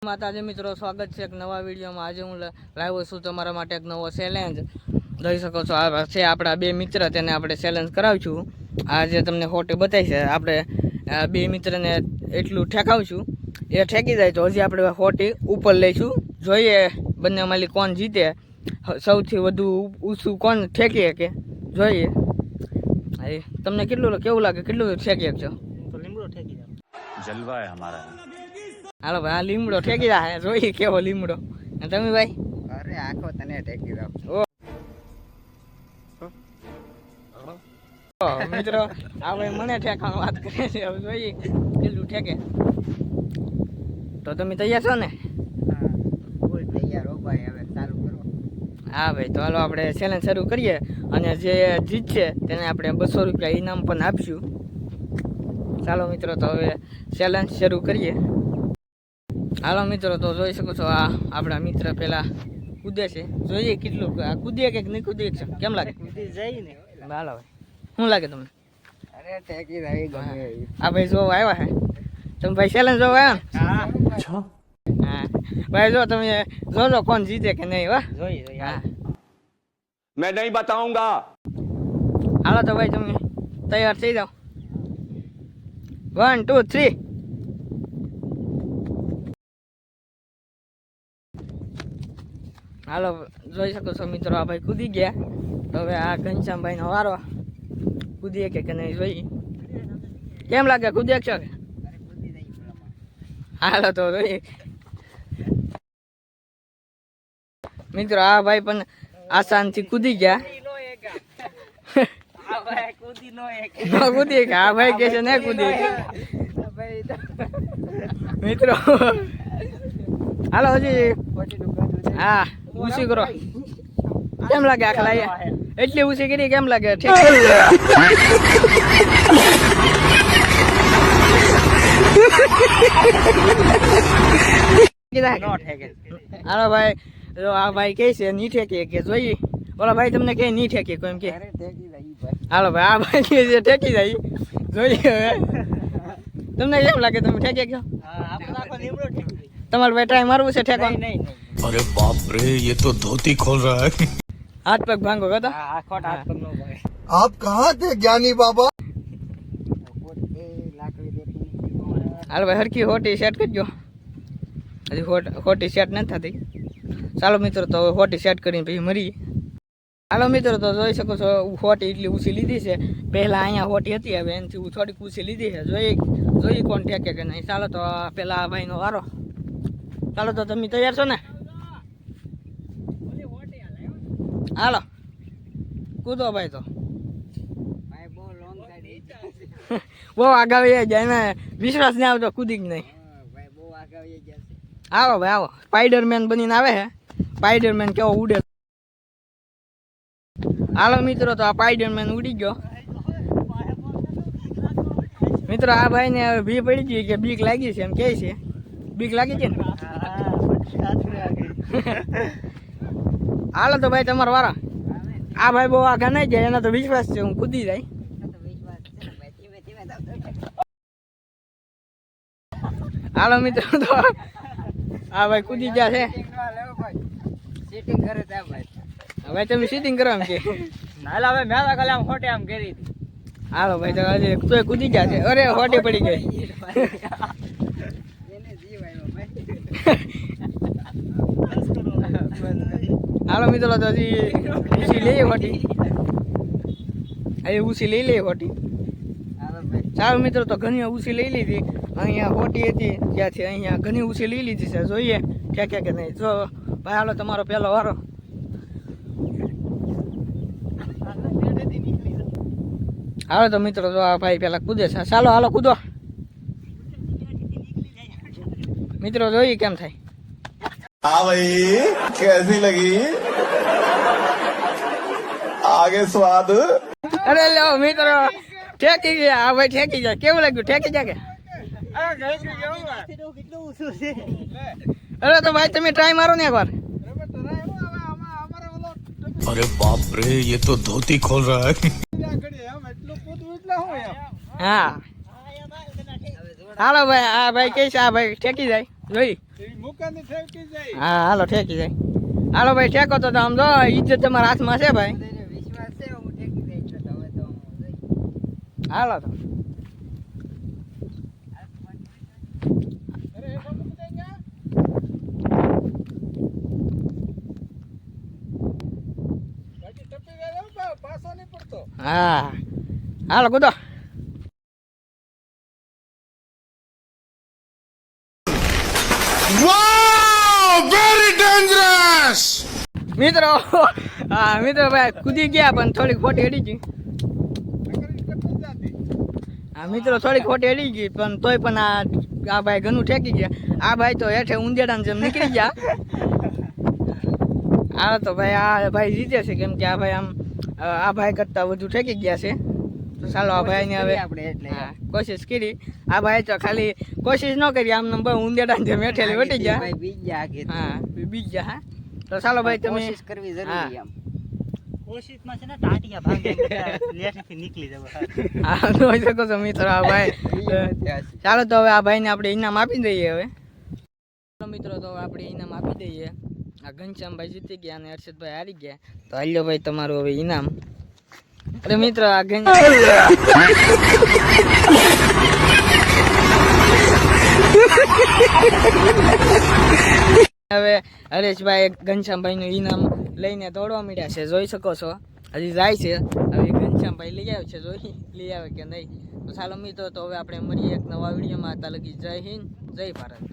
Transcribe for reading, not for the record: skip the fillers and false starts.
માતાજી મિત્રો, સ્વાગત છે એક નવા વિડીયોમાં। આજે હું લાવ્યો છું તમારા માટે એક નવો ચેલેન્જ। જોઈ શકો છો આ છે આપણા બે મિત્ર, તેને આપણે ચેલેન્જ કરાવશું। આજે તમને ફોટો બતાવીશે, આપણે બે મિત્રને એટલું ઠેકાવશું, એ ઠેકી જાય તો હજી આપણે ફોટો ઉપર લઈશું। જોઈએ બંનેમાંથી કોણ જીતે, સૌથી વધુ ઊંચું કોણ ઠેકી શકે જોઈએ। તમને કેવું લાગે, કેટલું ઠેકી શકશો? તો લીમડો ઠેકી જાય, જલવા હે હમારા। હાલો ભાઈ, આ લીમડો ઠેકી જાય, જોઈએ કેવો લીમડો। તમે ભાઈ? અરે આખો તને ઠેકી દો મિત્રો, આ ભાઈ મને ઠેકવાની વાત કરે છે, હવે જોઈએ કેટલું ઠેકે। તો તમે તૈયાર છો ને? ફૂલ તૈયાર હો ભાઈ, હવે ચાલુ કરો। હા ભાઈ, તો હાલો આપણે ચેલેન્જ શરૂ કરીએ, અને જે જીતશે તેને આપણે 200 રૂપિયા ઇનામ પણ આપીશું। ચાલો મિત્રો, તો હવે ચેલેન્જ શરૂ કરીએ। હાલો મિત્રો, તો જોઈ શકો છો આ આપણા મિત્ર પેલા કૂદે છે, જોઈએ કેટલું કૂદીએ કે નહીં કૂદીએ, કેમ લાગે? કૂદી જાય ને હાલો ભાઈ, શું લાગે તમને? અરે ઠેકી જાય ગમે આ ભાઈ જોવા આવ્યા હે, તમે ભાઈ ચેલેન્જ જોવા આવ્યા ને? હા ભાઈ, જો તમે જોજો કોણ જીતે કે નહીં। વાહ, જોઈએ હા, मैं नहीं बताऊंगा। હાલો તો ભાઈ તમે તૈયાર થઈ જાઓ। 1 2 3। હાલો, જોઈ શકો છો મિત્રો, આ ભાઈ કૂદી ગયા। તો હવે આ ઘનશ્યામભાઈ નો વારો, કૂદીએ કે નહીં જોઈએ, કેમ લાગે કૂદીએ છો કે? હાલો તો જોઈએ મિત્રો, આ ભાઈ પણ આસાનથી કૂદી ગયા। કૂદી આ ભાઈ કે છે ને કૂદી મિત્રો। હાલો હજી, હા ઊંચી કરો, કેમ લાગે? આખલા એટલી ઊંચી કરી, કેમ લાગે? હાલો ભાઈ, જો આ ભાઈ કે છે ની ઠેકી કે જોઈએ, ઓલા ભાઈ તમને કે ની ઠેકી કોઈ એમ કે? હાલો ભાઈ, આ ભાઈ કે છે ઠેકી જાય, જોઈએ હવે તમને કેમ લાગે, તમે ઠેકી ગયો? તમારે ભાઈ ટ્રાય મારવું છે ઠેકવા? अरे बाप रे, ये तो धोती खोल रहा है। હાથ પગ ભાંગો કદા। आप कहाँ थे ज्ञानी बाबा? હાલો ભાઈ, હરકી હોટી સેટ કરજો, હજી હોટી સેટ નથી થતી। ચાલો મિત્રો, તો હવે હોટી સેટ કરીને પછી મરી। હાલો મિત્રો, તો જોઈ શકો છો હોટી એટલી ઊંચી લીધી છે, પહેલા અહીંયા હોટી હતી, હવે એનાથી થોડીક ઊંચી લીધી છે। જોઈએ કોણ ઠેકે કે નહીં। ચાલો તો પેલા આ ભાઈનો વારો। ચાલો તો તમે તૈયાર છો ને? હાલો કૂદો ભાઈ, તો બહુ આગળ જાય ને, વિશ્વાસ નહીં આવતો, કૂદી જ નહીં। આવો ભાઈ આવો, સ્પાઈડરમેન બનીને આવે છે, સ્પાઈડરમેન કેવો ઉડે। હાલો મિત્રો, તો આ સ્પાઈડરમેન ઉડી ગયો। મિત્રો, આ ભાઈ ને ભી પડી ગઈ કે બીક લાગી છે, એમ કે છે બીક લાગી છે ને? હાલો તો ભાઈ તમારો વારો। આ ભાઈ બહુ આગળ નહીં જાય, એના તો વિશ્વાસ છે, હું કૂદી જાય। હાલો મિત્રો, તો આ ભાઈ કૂદી ગયા છે, હવે તમે સીટિંગ કરો એમ કે? હવે મેં તો ખાલી આમ ખોટે આમ કરી હતી। હાલો ભાઈ, તો હજી તોય કૂદી ગયા છે, અરે હોટી પડી ગઈ। હાલો મિત્રો, તો હજી ઊંચી લઈએ હોટી, હવે ઊંચી લઈ લઈએ હોટી। ચાલો મિત્રો, તો ઘણી ઊંચી લઈ લીધી, અહીંયા હોટી હતી ત્યાંથી અહીંયા ઘણી ઊંચી લઈ લીધી છે, જોઈએ ઠેકે કે નહીં। જો ભાઈ, હાલો તમારો પહેલો વારો। હાલો તો મિત્રો, જો આ ભાઈ પેલા કૂદે છે, ચાલો હાલો કૂદો મિત્રો, જોઈએ કેમ થાય। हाँ भाई, कैसी लगी? आगे स्वाद। અરે લો મિત્રો, ઠેકી ગયા, આ ભાઈ ઠેકી જાય, કેવું લાગ્યું? ઠેકી જાય કે? અરે તો ભાઈ તમે ટ્રાય મારો ને એકવાર। अरे बाप रे, ये तो धोती खोल रहा है। હા હાલો ભાઈ, આ ભાઈ કે છે, આ ભાઈ ઠેકી જાય, જોઈ હા હાલો ઠેકી જાય હાલો ભાઈ ઠેકો તો આમ જો ઇજ્જત તમારા હાથમાં છે ભાઈ બધાને વિશ્વાસ છે હું ઠેકી દઈશ એટલે તમે તો હું જોઈ. હાલો તો હા હાલો કૂદો वेरी डेंजरस મિત્રો હા મિત્રો ભાઈ કૂદી ગયા પણ થોડીક ખોટી અડી ગઈ હા મિત્રો થોડીક ખોટી અડી ગઈ પણ તોય પણ આ ભાઈ ઘણું ઠેકી ગયા આ ભાઈ તો હેઠે ઉંદેડાની જેમ નીકળી ગયા આ તો ભાઈ આ ભાઈ જીતે છે કેમ કે આ ભાઈ આમ આ ભાઈ કરતા વધુ ઠેકી ગયા છે તો ચાલો આ ભાઈને હવે આપણે એટલે હા કોશિશ કરી આ ભાઈ તો ખાલી કોશિશ ન કરી આમ નંબર ઉંદેડાની જેમ હેઠેલી વટી ગયા ભાઈ બીજા આગે હા બીજા હા તો ચાલો ભાઈ તમે કોશિશ કરવી જરૂરી આમ કોશિશમાં છે ને ટાટિયા ભાગે લેઠેથી નીકળી જવું હા જોઈ શકો છો મિત્રો આ ભાઈ ચાલો તો હવે આ ભાઈને આપણે ઇનામ આપી દઈએ હવે ચાલો મિત્રો તો હવે આપણે ઇનામ આપી દઈએ આ ઘનશ્યામભાઈ જીતી ગયા અને હર્ષદભાઈ હારી ગયા તો હાલ્યો ભાઈ તમારું હવે ઇનામ અરે મિત્રો આ હવે હરેશભાઈ ઘનશ્યામભાઈ નું ઇનામ લઈને દોડવા માંડ્યા છે જોઈ શકો છો હજી જાય છે હવે ઘનશ્યામભાઈ લઈ આવે છે જોઈ લઈ આવે કે નહીં તો ચાલો મિત્રો તો હવે આપણે મળીએ એક નવા વિડીયોમાં ત્યાં લગી જય હિન્દ જય ભારત